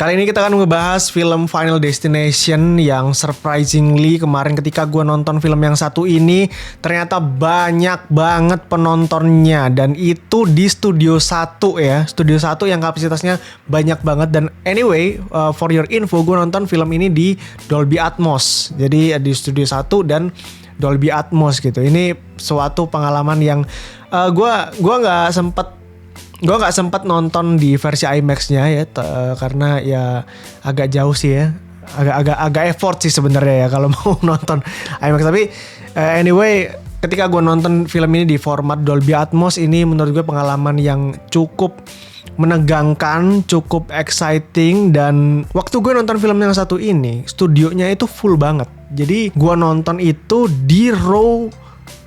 Kali ini kita akan ngebahas film Final Destination yang surprisingly kemarin ketika gue nonton film yang satu ini ternyata banyak banget penontonnya, dan itu di Studio 1 ya. Studio 1 yang kapasitasnya banyak banget. Dan anyway, for your info, gue nonton film ini di Dolby Atmos. Jadi di Studio 1 dan Dolby Atmos gitu. Ini suatu pengalaman yang gue nggak sempet nonton di versi IMAX-nya ya, karena ya agak jauh sih ya, agak effort sih sebenarnya ya kalau mau nonton IMAX. Tapi anyway, ketika gue nonton film ini di format Dolby Atmos, ini menurut gue pengalaman yang cukup menegangkan, cukup exciting. Dan waktu gue nonton film yang satu ini, studionya itu full banget. Jadi gue nonton itu di row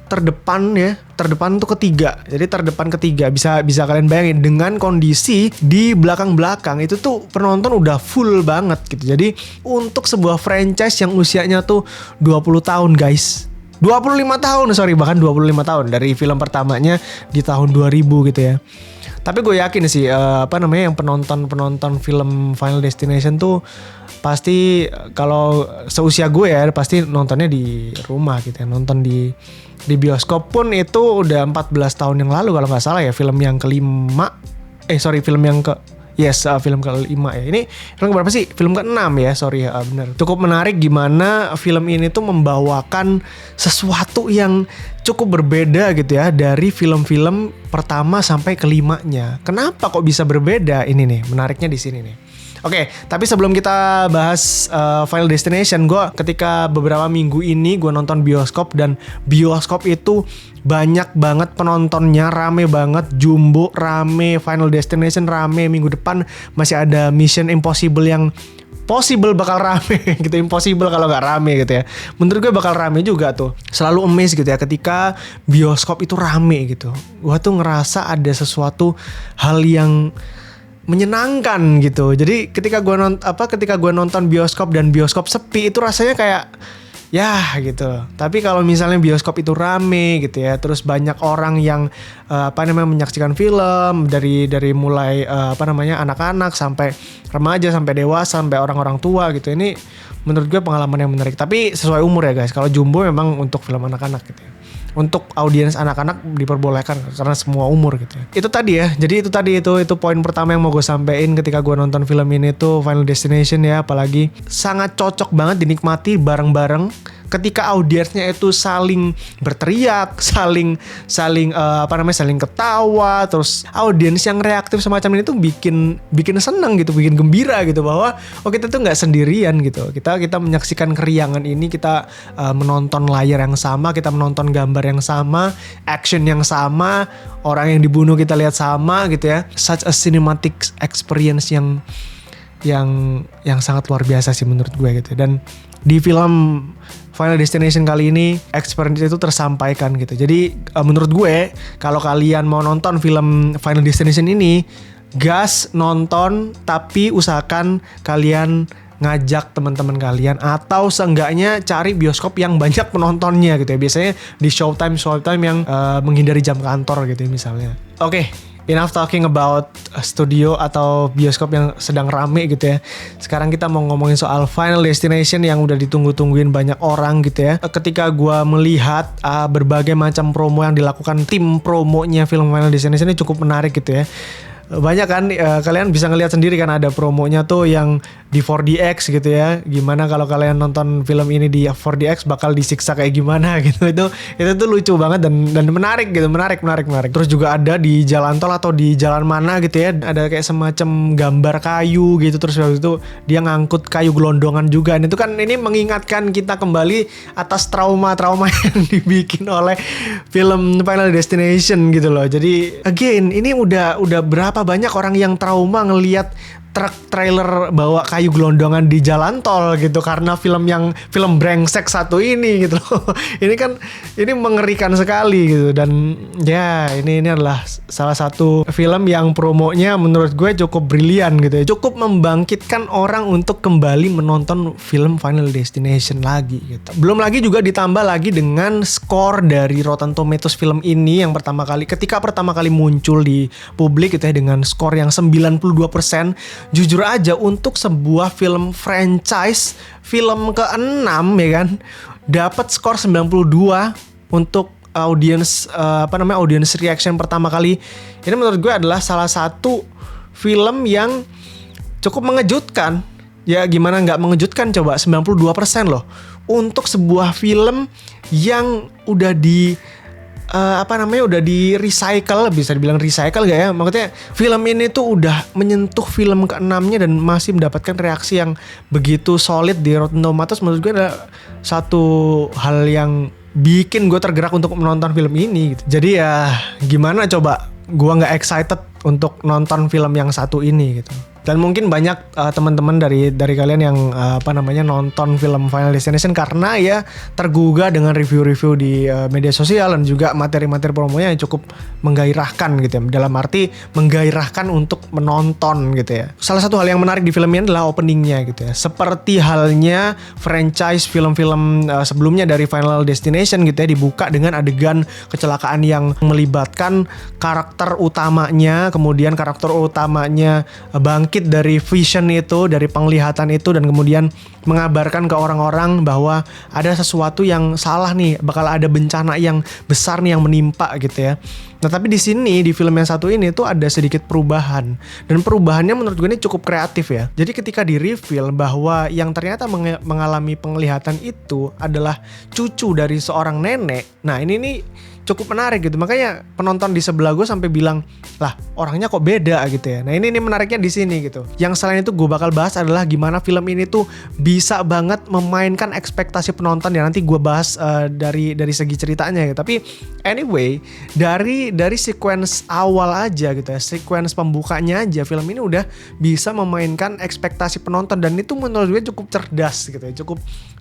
terdepan ya, terdepan tuh ketiga. Jadi terdepan ketiga, bisa kalian bayangin dengan kondisi di belakang itu tuh penonton udah full banget gitu. Jadi untuk sebuah franchise yang usianya tuh 20 tahun guys, 25 tahun bahkan 25 tahun dari film pertamanya di tahun 2000 gitu ya. Tapi gue yakin sih yang penonton film Final Destination tuh pasti kalau seusia gue ya pasti nontonnya di rumah gitu ya. Nonton di bioskop pun itu udah 14 tahun yang lalu kalau nggak salah ya, film yang kelima. Film kelima ya. Ini film berapa sih? Film ke-6 ya, benar. Cukup menarik gimana film ini tuh membawakan sesuatu yang cukup berbeda gitu ya dari film-film pertama sampai kelimanya. Kenapa kok bisa berbeda? Ini nih, menariknya di sini nih. Oke, tapi sebelum kita bahas Final Destination, gue ketika beberapa minggu ini gue nonton bioskop, dan bioskop itu banyak banget penontonnya, rame banget, Jumbo rame, Final Destination rame, minggu depan masih ada Mission Impossible yang possible bakal rame gitu, impossible kalau nggak rame gitu ya. Menurut gue bakal rame juga tuh. Selalu amazed gitu ya ketika bioskop itu rame gitu. Gue tuh ngerasa ada sesuatu hal yang menyenangkan gitu. Jadi ketika gue nonton bioskop dan bioskop sepi itu rasanya kayak ya gitu. Tapi kalau misalnya bioskop itu rame gitu ya, terus banyak orang yang menyaksikan film dari mulai anak-anak sampai remaja, sampai dewasa, sampai orang-orang tua gitu. Ini menurut gue pengalaman yang menarik. Tapi sesuai umur ya guys. Kalau Jumbo memang untuk film anak-anak gitu ya. Untuk audiens anak-anak diperbolehkan karena semua umur gitu ya. Itu tadi ya. Jadi itu poin pertama yang mau gue sampein ketika gue nonton film ini tuh Final Destination ya. Apalagi sangat cocok banget dinikmati bareng-bareng ketika audiensnya itu saling berteriak, saling ketawa, terus audiens yang reaktif semacam ini tuh bikin senang gitu, bikin gembira gitu, bahwa kita tuh nggak sendirian gitu. Kita menyaksikan keriangan ini, kita menonton layar yang sama, kita menonton gambar yang sama, action yang sama, orang yang dibunuh kita lihat sama gitu ya. Such a cinematic experience yang sangat luar biasa sih menurut gue gitu. Dan di film Final Destination kali ini experience itu tersampaikan gitu. Jadi menurut gue kalau kalian mau nonton film Final Destination ini, gas nonton, tapi usahakan kalian ngajak teman-teman kalian atau seenggaknya cari bioskop yang banyak penontonnya gitu ya. Biasanya di showtime yang menghindari jam kantor gitu ya misalnya. Oke. Enough talking about studio atau bioskop yang sedang rame gitu ya. Sekarang kita mau ngomongin soal Final Destination yang udah ditunggu-tungguin banyak orang gitu ya. Ketika gue melihat berbagai macam promo yang dilakukan tim promonya film Final Destination ini cukup menarik gitu ya. Banyak kan, kalian bisa ngelihat sendiri kan ada promonya tuh yang di 4DX gitu ya. Gimana kalau kalian nonton film ini di 4DX bakal disiksa kayak gimana gitu. Itu tuh lucu banget dan menarik gitu, menarik. Terus juga ada di jalan tol atau di jalan mana gitu ya, ada kayak semacam gambar kayu gitu, terus waktu itu dia ngangkut kayu gelondongan juga. Dan itu kan ini mengingatkan kita kembali atas trauma-trauma yang dibikin oleh film Final Destination gitu loh. Jadi again, ini udah berapa banyak orang yang trauma ngelihat truk trailer bawa kayu gelondongan di jalan tol gitu karena film brengsek satu ini gitu loh. Ini mengerikan sekali gitu. Dan ya ini adalah salah satu film yang promonya menurut gue cukup brilian gitu ya, cukup membangkitkan orang untuk kembali menonton film Final Destination lagi gitu. Belum lagi juga ditambah lagi dengan skor dari Rotten Tomatoes film ini yang ketika pertama kali muncul di publik gitu ya, dengan skor yang 92%. jujur aja untuk sebuah film franchise, film ke-6 ya kan, dapat skor 92 untuk audience audience reaction pertama kali. Ini menurut gue adalah salah satu film yang cukup mengejutkan. Ya gimana nggak mengejutkan coba, 92% loh untuk sebuah film yang udah udah di recycle, bisa dibilang recycle gak ya? Maksudnya film ini tuh udah menyentuh film ke-6-nya dan masih mendapatkan reaksi yang begitu solid di Rotten Tomatoes. Menurut gue adalah satu hal yang bikin gue tergerak untuk menonton film ini gitu. Jadi ya gimana coba gue gak excited untuk nonton film yang satu ini gitu. Dan mungkin banyak teman-teman dari kalian yang nonton film Final Destination karena ya tergugah dengan review-review di media sosial dan juga materi-materi promonya yang cukup menggairahkan gitu ya. Dalam arti menggairahkan untuk menonton gitu ya. Salah satu hal yang menarik di film ini adalah openingnya gitu ya. Seperti halnya franchise film-film sebelumnya dari Final Destination gitu ya, dibuka dengan adegan kecelakaan yang melibatkan karakter utamanya, kemudian karakter utamanya bangkit dari vision itu, dari penglihatan itu, dan kemudian mengabarkan ke orang-orang bahwa ada sesuatu yang salah nih, bakal ada bencana yang besar nih yang menimpa gitu ya. Nah tapi di sini di film yang satu ini tuh ada sedikit perubahan, dan perubahannya menurut gue ini cukup kreatif ya. Jadi ketika di reveal bahwa yang ternyata mengalami penglihatan itu adalah cucu dari seorang nenek. Nah ini nih cukup menarik gitu, makanya penonton di sebelah gue sampai bilang, lah orangnya kok beda gitu ya. Nah ini menariknya di sini gitu. Yang selain itu gue bakal bahas adalah gimana film ini tuh bisa banget memainkan ekspektasi penonton ya. Nanti gue bahas dari segi ceritanya gitu. Tapi anyway, dari sequence awal aja gitu ya, sequence pembukanya aja, film ini udah bisa memainkan ekspektasi penonton, dan itu menurut gue cukup cerdas gitu ya,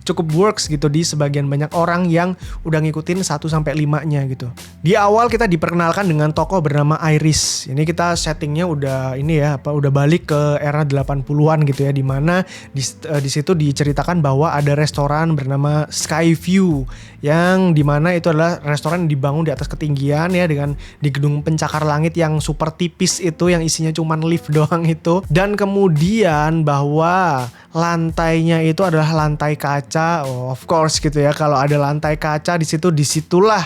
cukup works gitu di sebagian banyak orang yang udah ngikutin 1-5-nya gitu. Di awal kita diperkenalkan dengan tokoh bernama Iris. Ini kita settingnya udah udah balik ke era 80-an gitu ya, di mana di situ diceritakan bahwa ada restoran bernama Skyview yang dimana itu adalah restoran yang dibangun di atas ketinggian ya, dengan di gedung pencakar langit yang super tipis itu, yang isinya cuman lift doang itu, dan kemudian bahwa lantainya itu adalah lantai kaca. Oh, of course gitu ya, kalau ada lantai kaca disitulah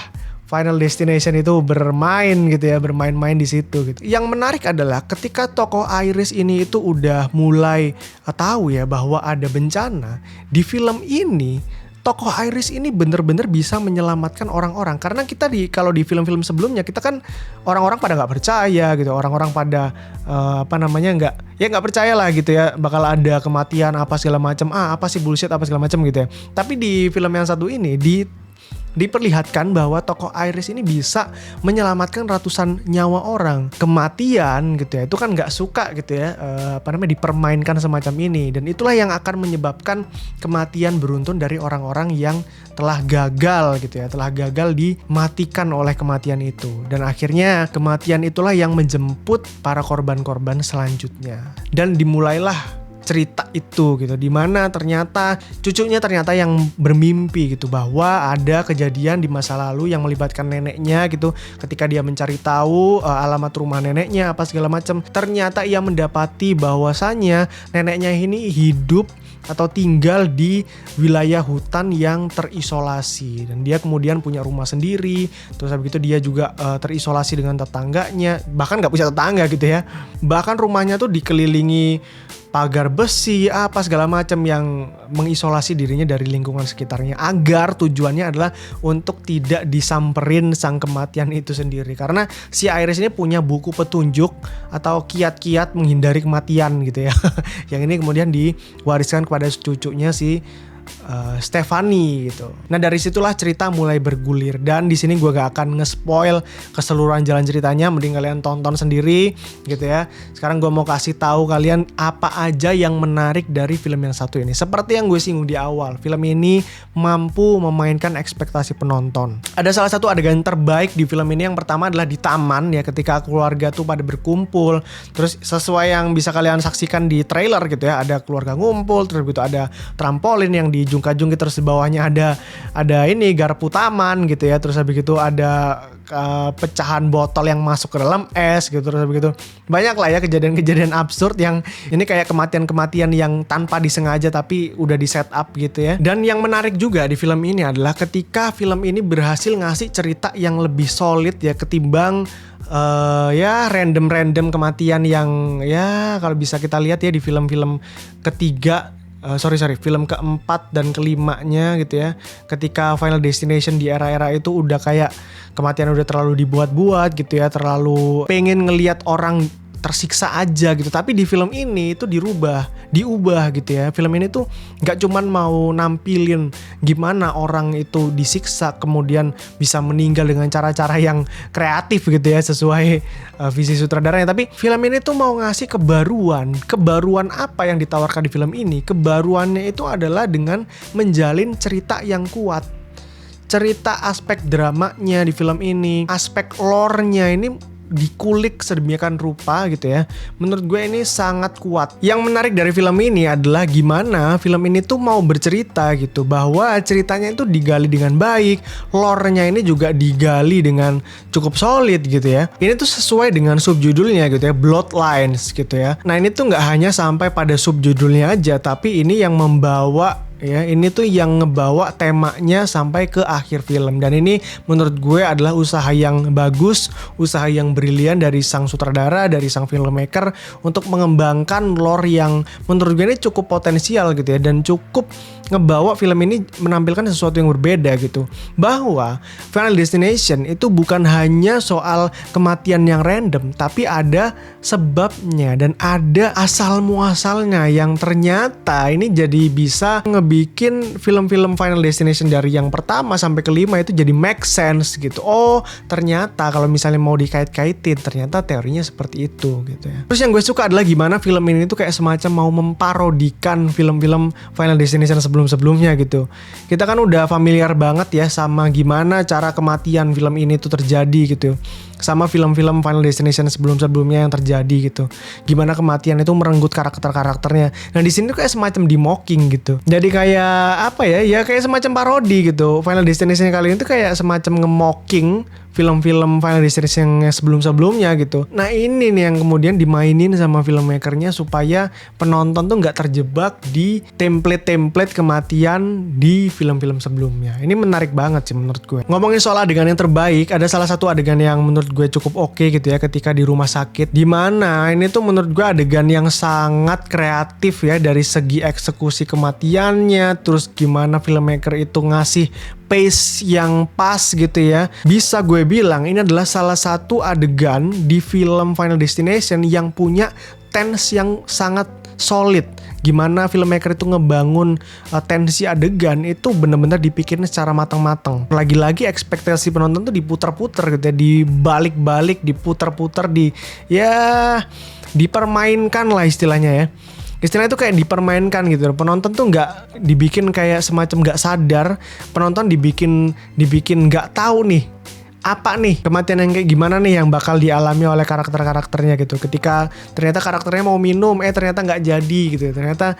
Final Destination itu bermain gitu ya, bermain-main di situ gitu. Yang menarik adalah ketika tokoh Iris ini itu udah mulai tahu ya bahwa ada bencana, di film ini tokoh Iris ini bener-bener bisa menyelamatkan orang-orang. Karena kita kalau di film-film sebelumnya kita kan orang-orang pada nggak percaya gitu, orang-orang pada nggak percaya lah gitu ya, bakal ada kematian apa segala macam, apa sih bullshit apa segala macam gitu ya. Tapi di film yang satu ini diperlihatkan bahwa tokoh Iris ini bisa menyelamatkan ratusan nyawa orang. Kematian gitu ya, itu kan nggak suka gitu ya, dipermainkan semacam ini, dan itulah yang akan menyebabkan kematian beruntun dari orang-orang yang telah gagal gitu ya, telah gagal dimatikan oleh kematian itu, dan akhirnya kematian itulah yang menjemput para korban-korban selanjutnya, dan dimulailah cerita itu gitu, dimana ternyata cucunya yang bermimpi gitu bahwa ada kejadian di masa lalu yang melibatkan neneknya gitu. Ketika dia mencari tahu alamat rumah neneknya apa segala macam, ternyata ia mendapati bahwasannya neneknya ini hidup atau tinggal di wilayah hutan yang terisolasi, dan dia kemudian punya rumah sendiri. Terus habis itu dia juga terisolasi dengan tetangganya, bahkan nggak punya tetangga gitu ya, bahkan rumahnya tuh dikelilingi pagar besi apa segala macam yang mengisolasi dirinya dari lingkungan sekitarnya, agar tujuannya adalah untuk tidak disamperin sang kematian itu sendiri. Karena si Iris ini punya buku petunjuk atau kiat-kiat menghindari kematian gitu ya yang ini kemudian diwariskan kepada cucunya si Stephanie gitu. Nah dari situlah cerita mulai bergulir, dan di sini gue gak akan nge-spoil keseluruhan jalan ceritanya, mending kalian tonton sendiri gitu ya. Sekarang gue mau kasih tahu kalian apa aja yang menarik dari film yang satu ini. Seperti yang gue singgung di awal, film ini mampu memainkan ekspektasi penonton. Ada salah satu adegan terbaik di film ini, yang pertama adalah di taman ya, ketika keluarga tuh pada berkumpul. Terus sesuai yang bisa kalian saksikan di trailer gitu ya, ada keluarga ngumpul, terus gitu ada trampolin yang dijungkit-jungkit, terus di bawahnya ada ini garpu taman gitu ya, terus habis itu ada pecahan botol yang masuk ke dalam es gitu, terus begitu banyak lah ya kejadian-kejadian absurd yang ini kayak kematian-kematian yang tanpa disengaja tapi udah di set up gitu ya. Dan yang menarik juga di film ini adalah ketika film ini berhasil ngasih cerita yang lebih solid ya ketimbang ya random kematian yang ya kalau bisa kita lihat ya di film-film ketiga, film keempat dan kelimanya gitu ya. Ketika Final Destination di era-era itu udah kayak kematian udah terlalu dibuat-buat gitu ya, terlalu pengen ngelihat orang tersiksa aja gitu. Tapi di film ini itu diubah gitu ya. Film ini tuh nggak cuman mau nampilin gimana orang itu disiksa kemudian bisa meninggal dengan cara-cara yang kreatif gitu ya, sesuai visi sutradaranya. Tapi film ini tuh mau ngasih kebaruan apa yang ditawarkan di film ini. Kebaruannya itu adalah dengan menjalin cerita yang kuat. Cerita aspek dramanya di film ini, aspek lore-nya ini dikulik sedemikian rupa gitu ya. Menurut gue ini sangat kuat. Yang menarik dari film ini adalah gimana film ini tuh mau bercerita gitu, bahwa ceritanya itu digali dengan baik, lore-nya ini juga digali dengan cukup solid gitu ya. Ini tuh sesuai dengan subjudulnya gitu ya, Bloodlines gitu ya. Nah ini tuh nggak hanya sampai pada subjudulnya aja, tapi ini yang membawa ya, ini tuh yang ngebawa temanya sampai ke akhir film. Dan ini menurut gue adalah usaha yang bagus, usaha yang brilian dari sang sutradara, dari sang filmmaker untuk mengembangkan lore yang menurut gue ini cukup potensial gitu ya, dan cukup ngebawa film ini menampilkan sesuatu yang berbeda gitu. Bahwa Final Destination itu bukan hanya soal kematian yang random, tapi ada sebabnya dan ada asal muasalnya yang ternyata ini jadi bisa bikin film-film Final Destination dari yang pertama sampai kelima itu jadi make sense gitu. Oh ternyata kalau misalnya mau dikait-kaitin ternyata teorinya seperti itu gitu ya. Terus yang gue suka adalah gimana film ini tuh kayak semacam mau memparodikan film-film Final Destination sebelumnya gitu. Kita kan udah familiar banget ya sama gimana cara kematian film ini tuh terjadi gitu, sama film-film Final Destination sebelumnya yang terjadi gitu. Gimana kematian itu merenggut karakternya. Nah di sini tuh kayak semacam di mocking gitu. Jadi kayak apa ya? Ya kayak semacam parodi gitu. Final Destination kali ini tuh kayak semacam nge-mocking film-film Final Destination yang sebelumnya gitu. Nah ini nih yang kemudian dimainin sama filmmakernya supaya penonton tuh nggak terjebak di template kematian di film-film sebelumnya. Ini menarik banget sih menurut gue. Ngomongin soal adegan yang terbaik, ada salah satu adegan yang menurut gue cukup oke gitu ya, ketika di rumah sakit. Dimana ini tuh menurut gue adegan yang sangat kreatif ya, dari segi eksekusi kematiannya, terus gimana filmmaker itu ngasih pace yang pas gitu ya. Bisa gue bilang ini adalah salah satu adegan di film Final Destination yang punya tense yang sangat solid. Gimana filmmaker itu ngebangun tensi adegan itu bener-bener dipikirin secara matang-matang. Lagi-lagi ekspektasi penonton tuh diputar-putar gitu ya, dibalik-balik, diputar-putar, dipermainkan lah istilahnya ya. Istilahnya itu kayak dipermainkan gitu. Penonton tuh nggak dibikin kayak semacam nggak sadar. Penonton dibikin nggak tahu nih apa nih kematian yang kayak gimana nih yang bakal dialami oleh karakternya gitu. Ketika ternyata karakternya mau minum, ternyata nggak jadi gitu. Ternyata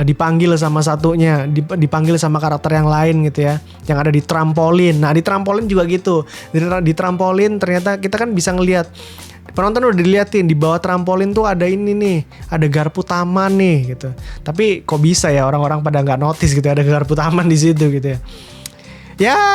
dipanggil sama satunya, dipanggil sama karakter yang lain gitu ya, yang ada di trampolin. Nah di trampolin juga gitu. Di trampolin ternyata kita kan bisa ngelihat, penonton udah diliatin di bawah trampolin tuh ada ini nih, ada garpu taman nih gitu. Tapi kok bisa ya orang-orang pada nggak notice gitu ada garpu taman di situ gitu ya.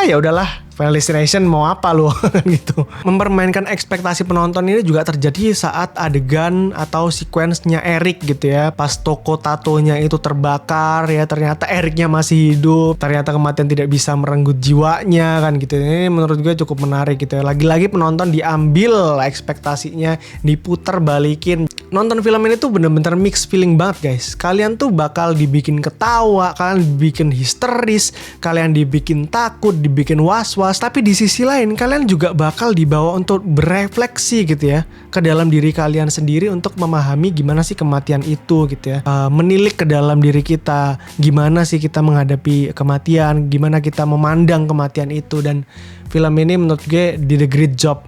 Ya udahlah, Final Destination mau apa lo gitu. Mempermainkan ekspektasi penonton ini juga terjadi saat adegan atau sequence-nya Eric gitu ya. Pas toko tatonya itu terbakar ya, ternyata Ericnya masih hidup. Ternyata kematian tidak bisa merenggut jiwanya kan gitu. Ini menurut gue cukup menarik gitu ya. Lagi-lagi penonton diambil ekspektasinya, diputar balikin. Nonton film ini tuh bener-bener mix feeling banget guys. Kalian tuh bakal dibikin ketawa, kalian dibikin histeris, kalian dibikin takut, dibikin was-was. Tapi di sisi lain kalian juga bakal dibawa untuk berefleksi gitu ya, ke dalam diri kalian sendiri untuk memahami gimana sih kematian itu gitu ya. Menilik ke dalam diri kita, gimana sih kita menghadapi kematian, gimana kita memandang kematian itu. Dan film ini menurut gue did a great job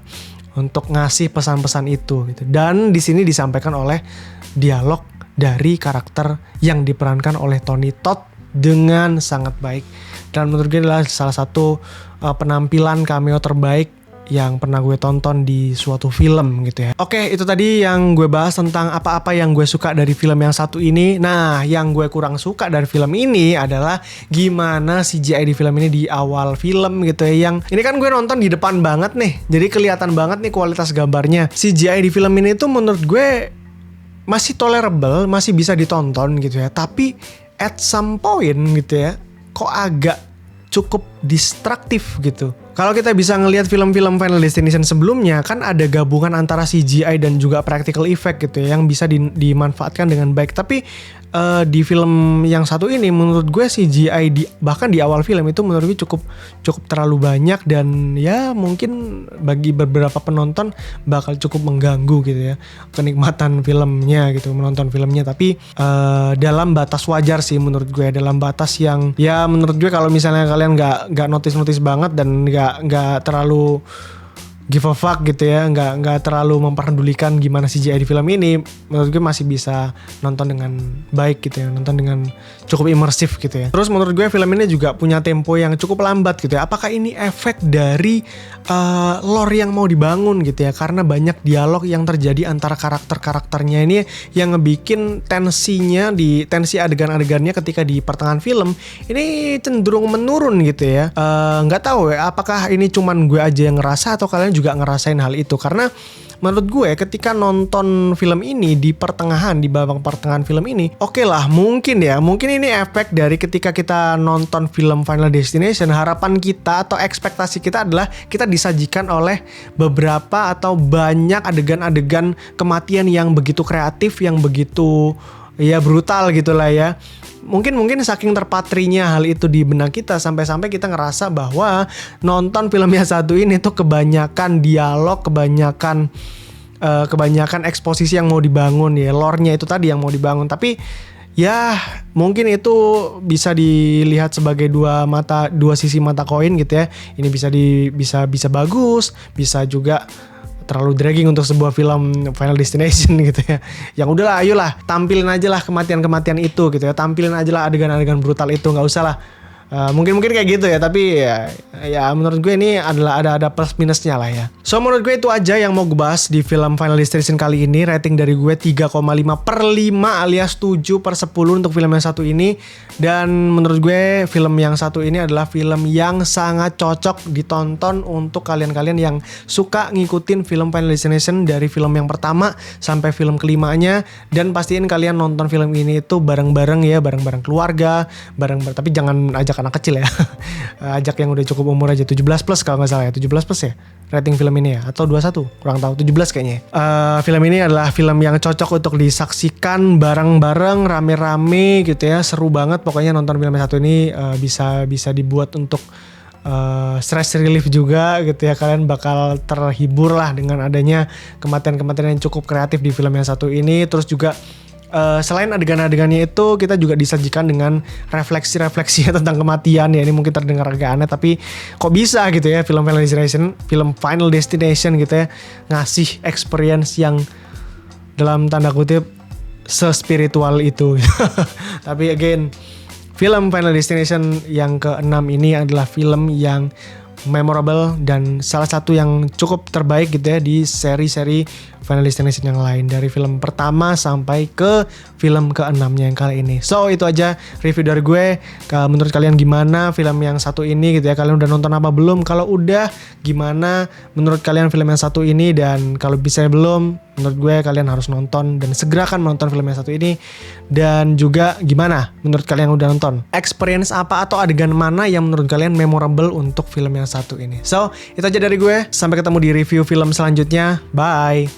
untuk ngasih pesan-pesan itu gitu. Dan di sini disampaikan oleh dialog dari karakter yang diperankan oleh Tony Todd dengan sangat baik. dan menurut gue adalah salah satu penampilan cameo terbaik yang pernah gue tonton di suatu film gitu ya. Oke, itu tadi yang gue bahas tentang apa-apa yang gue suka dari film yang satu ini. Nah, yang gue kurang suka dari film ini adalah gimana CGI di film ini di awal film gitu ya. Yang ini kan gue nonton di depan banget nih, jadi kelihatan banget nih kualitas gambarnya. CGI di film ini tuh menurut gue masih tolerable, masih bisa ditonton gitu ya. Tapi at some point gitu ya, kok agak cukup distraktif gitu. Kalau kita bisa ngelihat film-film Final Destination sebelumnya, kan ada gabungan antara CGI dan juga practical effect gitu ya, yang bisa dimanfaatkan dengan baik. Tapi di film yang satu ini menurut gue CGI bahkan di awal film itu menurut gue cukup terlalu banyak, dan ya mungkin bagi beberapa penonton bakal cukup mengganggu gitu ya kenikmatan filmnya gitu, menonton filmnya. Tapi dalam batas wajar sih menurut gue, dalam batas yang ya menurut gue kalau misalnya kalian nggak notice banget dan nggak terlalu give a fuck gitu ya, nggak terlalu memperdulikan gimana CGI di film ini, menurut gue masih bisa nonton dengan baik gitu ya, nonton dengan cukup imersif gitu ya. Terus menurut gue film ini juga punya tempo yang cukup lambat gitu ya. Apakah ini efek dari lore yang mau dibangun gitu ya, karena banyak dialog yang terjadi antara karakternya ini yang ngebikin tensi adegan-adegannya ketika di pertengahan film ini cenderung menurun gitu ya. Nggak tahu ya apakah ini cuman gue aja yang ngerasa atau kalian juga ngerasain hal itu, karena menurut gue ketika nonton film ini di babak pertengahan film ini, oke lah mungkin ini efek dari ketika kita nonton film Final Destination, harapan kita atau ekspektasi kita adalah kita disajikan oleh beberapa atau banyak adegan-adegan kematian yang begitu kreatif, yang begitu ya brutal gitulah ya. Mungkin Saking terpatrinya hal itu di benak kita sampai kita ngerasa bahwa nonton film yang satu ini tuh kebanyakan dialog, kebanyakan eksposisi yang mau dibangun ya, lore-nya itu tadi yang mau dibangun. Tapi ya mungkin itu bisa dilihat sebagai dua sisi mata koin gitu ya. Ini bisa bagus, bisa juga terlalu dragging untuk sebuah film Final Destination gitu ya. Yang udahlah, ayolah tampilin aja lah kematian itu gitu ya. Tampilin aja lah adegan-adegan brutal itu, nggak usah lah. Mungkin kayak gitu ya, tapi ya menurut gue ini adalah ada plus minusnya lah ya. So menurut gue itu aja yang mau gue bahas di film Final Destination kali ini. Rating dari gue 3,5/5 alias 7/10 untuk film yang satu ini. Dan menurut gue film yang satu ini adalah film yang sangat cocok ditonton untuk kalian-kalian yang suka ngikutin film Final Destination dari film yang pertama sampai film kelimanya. Dan pastiin kalian nonton film ini itu bareng-bareng ya, bareng-bareng keluarga, tapi jangan ajak anak kecil ya. Ajak yang udah cukup umur aja, 17 plus kalau nggak salah ya, 17 plus ya rating film ini ya, atau 21 kurang tahu, 17 kayaknya. Film ini adalah film yang cocok untuk disaksikan bareng-bareng, rame-rame gitu ya, seru banget pokoknya nonton film yang satu ini. Bisa dibuat untuk stress relief juga gitu ya, kalian bakal terhibur lah dengan adanya kematian-kematian yang cukup kreatif di film yang satu ini. Terus juga selain adegan-adegannya itu, kita juga disajikan dengan refleksi tentang kematian ya. Ini mungkin terdengar agak aneh, tapi kok bisa gitu ya film Final Destination gitu ya ngasih experience yang dalam tanda kutip se-spiritual itu. Tapi again, film Final Destination yang ke-6 ini adalah film yang memorable dan salah satu yang cukup terbaik gitu ya di seri-seri Final Destination yang lain, dari film pertama sampai ke film ke-6-nya yang kali ini. So itu aja review dari gue. Menurut kalian gimana film yang satu ini gitu ya, kalian udah nonton apa belum? Kalau udah, gimana menurut kalian film yang satu ini? Dan kalau bisa belum, menurut gue kalian harus nonton dan segerakan menonton film yang satu ini. Dan juga gimana menurut kalian yang udah nonton, experience apa atau adegan mana yang menurut kalian memorable untuk film yang satu ini. So itu aja dari gue, sampai ketemu di review film selanjutnya. Bye.